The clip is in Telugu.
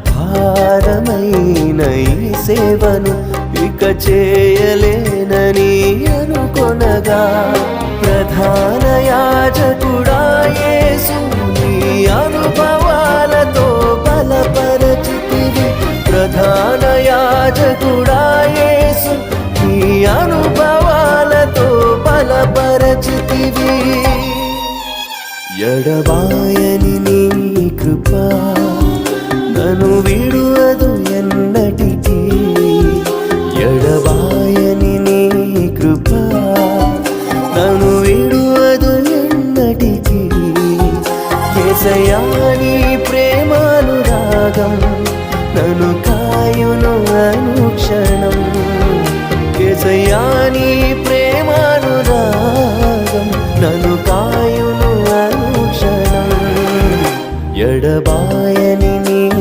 భారమైన ఈ సేవను ఇక చేయలేనని అనుకొనగా ప్రధాన యాజకుడా యేసు నీ అనుభవాలతో బలపరచితివి. ప్రధాన యాజకుడా యేసు నీ అనుభవాలతో బలపరచితివి. ఎడబాయని నీ కృప నన్ను విడువదు ఎన్నటికీ. ఎడబాయని నీ కృప నన్ను విడువదు ఎన్నటికీ. యేసయ్యా నీ ప్రేమానురాగం నన్ను కాయును అనుక్షణం. యేసయ్యా నీ ప్రేమానురాగం నన్ను కాయును అనుక్షణం. ఎడబాయని